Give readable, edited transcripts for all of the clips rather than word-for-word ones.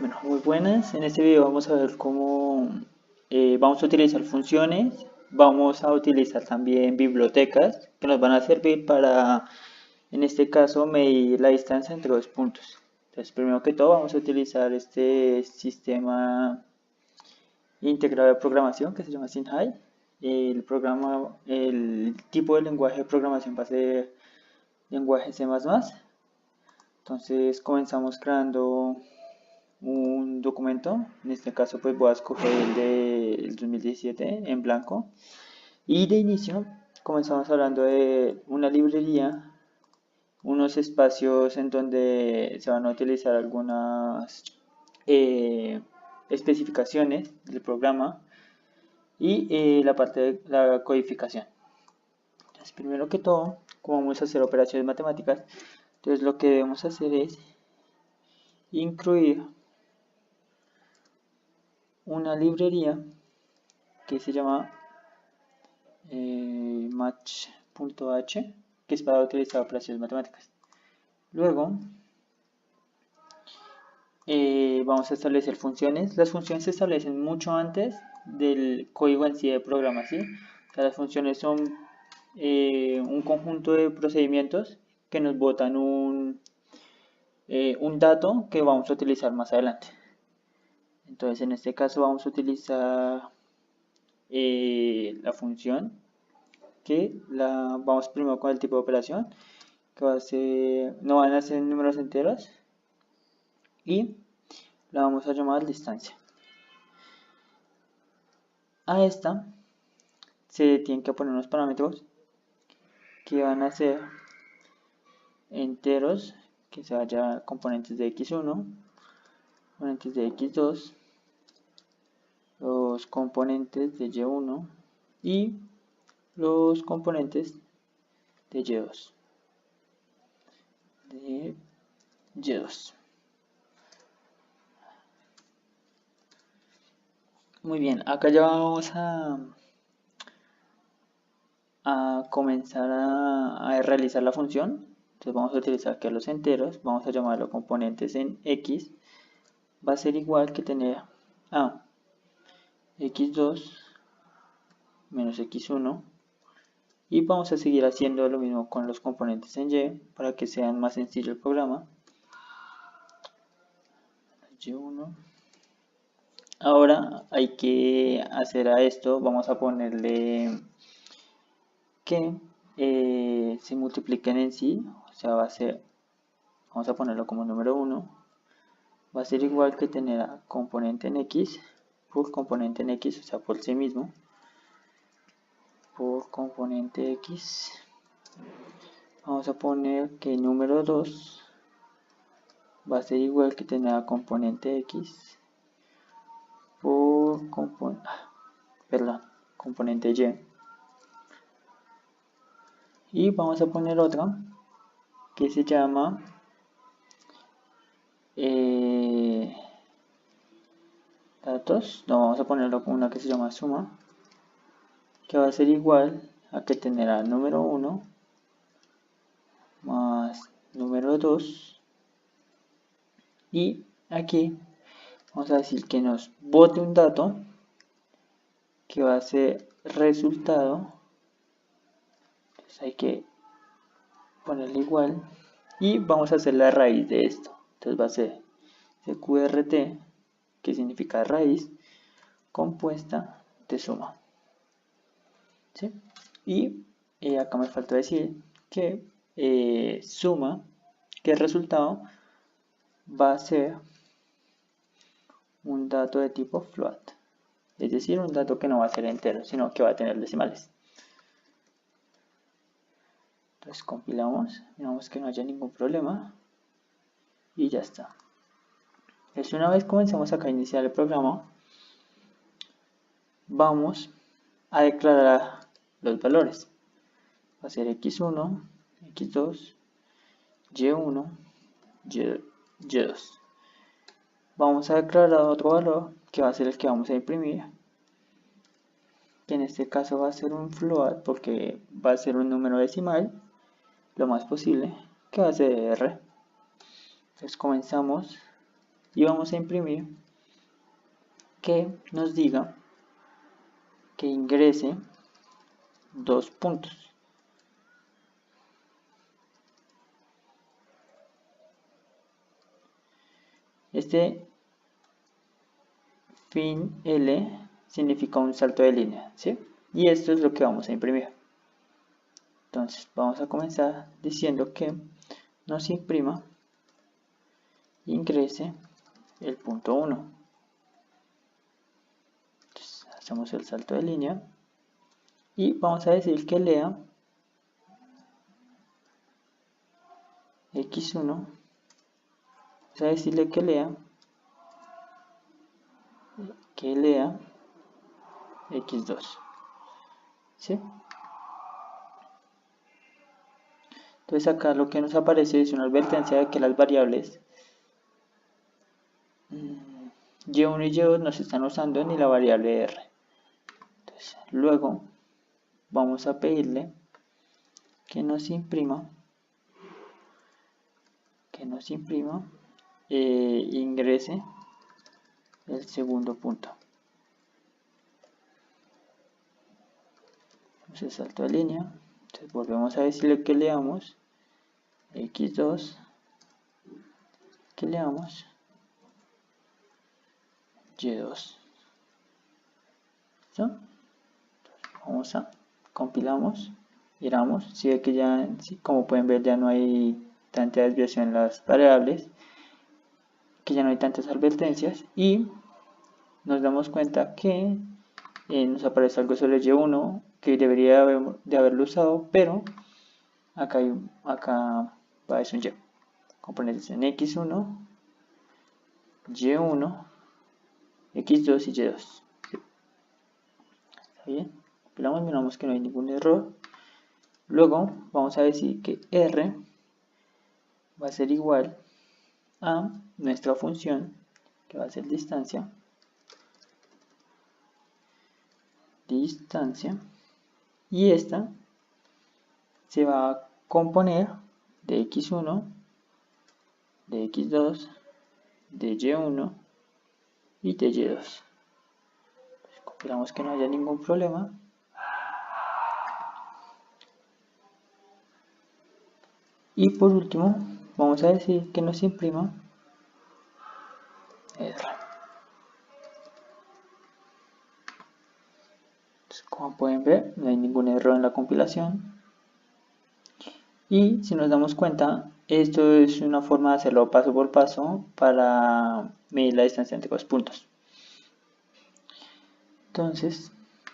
Bueno, muy buenas. En este video vamos a ver cómo vamos a utilizar funciones, vamos a utilizar también bibliotecas que nos van a servir para, en este caso, medir la distancia entre dos puntos. Entonces, primero que todo vamos a utilizar este sistema integrado de programación que se llama SynHi. El tipo de lenguaje de programación va a ser lenguaje C++. Entonces comenzamos creando un documento. En este caso pues voy a escoger el del 2017 en blanco. Y de inicio comenzamos hablando de una librería, unos espacios en donde se van a utilizar algunas especificaciones del programa y la parte de la codificación. Entonces, primero que todo, como vamos a hacer operaciones matemáticas, entonces lo que debemos hacer es incluir una librería que se llama match.h, que es para utilizar operaciones matemáticas. Luego vamos a establecer funciones. Las funciones se establecen mucho antes del código en sí de programa, ¿sí? O sea, las funciones son un conjunto de procedimientos que nos botan un dato que vamos a utilizar más adelante. Entonces, en este caso vamos a utilizar la función que vamos primero con el tipo de operación, que va a ser, no van a ser números enteros, y la vamos a llamar distancia. A esta se tienen que poner unos parámetros que van a ser enteros, que se vaya componentes de x1, componentes de x2, los componentes de y1 y los componentes de y2. Muy bien, acá ya vamos a comenzar a realizar la función. Entonces vamos a utilizar que los enteros, vamos a llamarlo componentes en x, va a ser igual que tener a x2 menos x1, y vamos a seguir haciendo lo mismo con los componentes en y para que sea más sencillo el programa. y1. Ahora hay que hacer a esto, vamos a ponerle que se multipliquen en sí, o sea, va a ser, vamos a ponerlo como número 1, va a ser igual que tener a componente en x por componente en x, o sea, por sí mismo, por componente x. Vamos a poner que número 2 va a ser igual que tener a componente x por componente y. Y vamos a poner otra que se llama datos. No, vamos a ponerlo con una que se llama suma, que va a ser igual a que tener a número 1 más número 2, y aquí vamos a decir que nos bote un dato que va a ser resultado. Entonces hay que ponerle igual y vamos a hacer la raíz de esto. Entonces va a ser QRT, que significa raíz compuesta de suma, ¿sí? Y acá me falta decir que suma, que el resultado va a ser un dato de tipo float, es decir, un dato que no va a ser entero, sino que va a tener decimales. Entonces compilamos, miramos que no haya ningún problema y ya está. Entonces una vez comenzamos acá a iniciar el programa, vamos a declarar los valores. Va a ser x1, x2, y1, y2. Vamos a declarar otro valor que va a ser el que vamos a imprimir, que en este caso va a ser un float porque va a ser un número decimal, lo más posible, que va a ser r. Entonces comenzamos y vamos a imprimir que nos diga que ingrese 2 puntos. Este fin L significa un salto de línea, ¿sí? Y esto es lo que vamos a imprimir. Entonces vamos a comenzar diciendo que nos imprima, ingrese el punto 1. Entonces hacemos el salto de línea y vamos a decir que lea x1, vamos a decirle que lea x2, ¿sí? Entonces acá lo que nos aparece es una advertencia de que las variables y1 y y2 no se están usando ni la variable r. Entonces, luego vamos a pedirle que nos imprima ingrese el segundo punto. Entonces salto de línea, entonces volvemos a decirle que leamos x2, que leamos y2. ¿Listo? Vamos a compilamos, miramos, si ve que ya, como pueden ver, ya no hay tanta desviación en las variables, que ya no hay tantas advertencias, y nos damos cuenta que nos aparece algo sobre y1 que debería de haberlo usado, pero acá va a ser un y. Componentes en x1, y1, x2 y y2. ¿Sí? ¿Está bien? Compilamos, miramos que no hay ningún error. Luego vamos a decir que r va a ser igual a nuestra función, que va a ser distancia, y esta se va a componer de x1, de x2, de y1 y de y2. Esperamos que no haya ningún problema. Y por último, vamos a decir que nos imprima R. Entonces, como pueden ver, no hay ningún error en la compilación. Y si nos damos cuenta, esto es una forma de hacerlo paso por paso para medir la distancia entre los puntos. Entonces,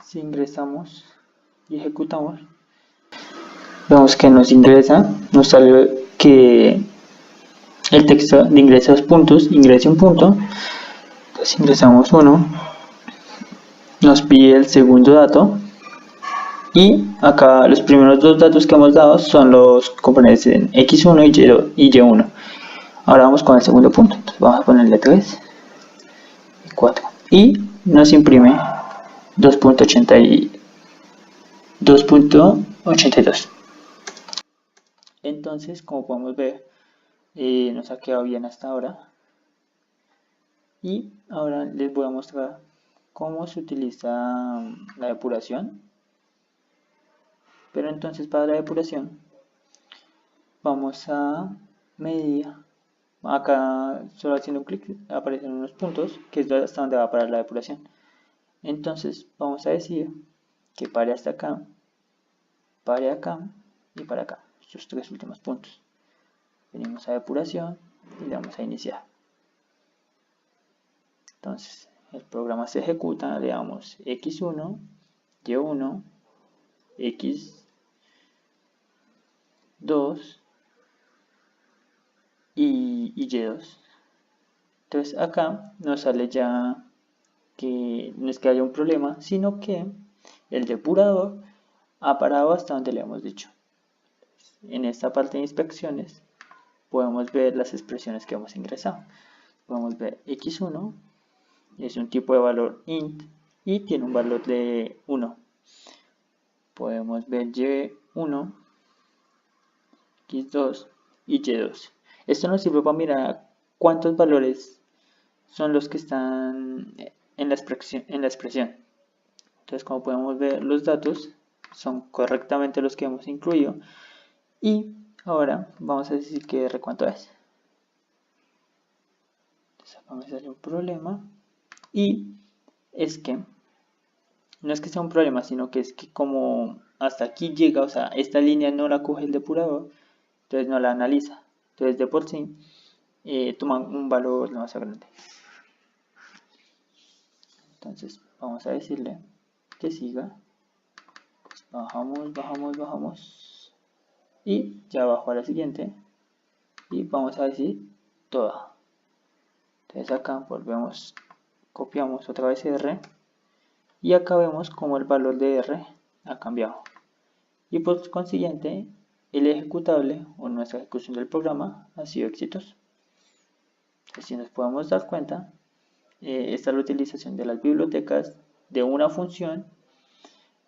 si ingresamos y ejecutamos, vemos que nos ingresa, nos sale que el texto de ingreso a los puntos, ingrese un punto. Entonces ingresamos uno, nos pide el segundo dato, y acá los primeros dos datos que hemos dado son los componentes en x1 y y1. Ahora vamos con el segundo punto, entonces vamos a ponerle 3 y 4 y nos imprime 2.82. Entonces, como podemos ver, nos ha quedado bien hasta ahora. Y ahora les voy a mostrar cómo se utiliza la depuración. Pero entonces, para la depuración vamos a medir, acá solo haciendo un clic aparecen unos puntos, que es hasta donde va a parar la depuración. Entonces vamos a decir que pare hasta acá, pare acá y para acá, estos tres últimos puntos. Venimos a depuración y le damos a iniciar. Entonces el programa se ejecuta, le damos x1, y1, x2 y y2. Entonces acá nos sale ya que no es que haya un problema, sino que el depurador ha parado hasta donde le hemos dicho. En esta parte de inspecciones podemos ver las expresiones que hemos ingresado. Podemos ver x1, es un tipo de valor int y tiene un valor de 1. Podemos ver y1, x2 y y2. Esto nos sirve para mirar cuántos valores son los que están en la expresión. Entonces, como podemos ver, los datos son correctamente los que hemos incluido. Y ahora vamos a decir que R cuánto es. Entonces acá me sale un problema. Y es que, no es que sea un problema, sino que es que como hasta aquí llega, o sea, esta línea no la coge el depurador, entonces no la analiza. Entonces de por sí toma un valor demasiado grande. Entonces vamos a decirle que siga. Pues bajamos, bajamos, bajamos. Y ya bajo a la siguiente. Y vamos a decir toda. Entonces acá volvemos, copiamos otra vez R. Y acá vemos como el valor de R ha cambiado. Y por consiguiente, el ejecutable o nuestra ejecución del programa ha sido exitoso. Si nos podemos dar cuenta, esta es la utilización de las bibliotecas de una función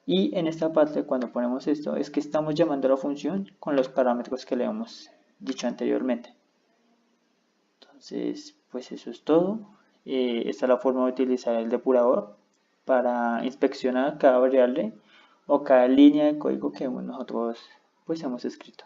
y en esta parte cuando ponemos esto es que estamos llamando a la función con los parámetros que le hemos dicho anteriormente. Entonces, pues eso es todo. Esta es la forma de utilizar el depurador para inspeccionar cada variable o cada línea de código que nosotros pues hemos escrito.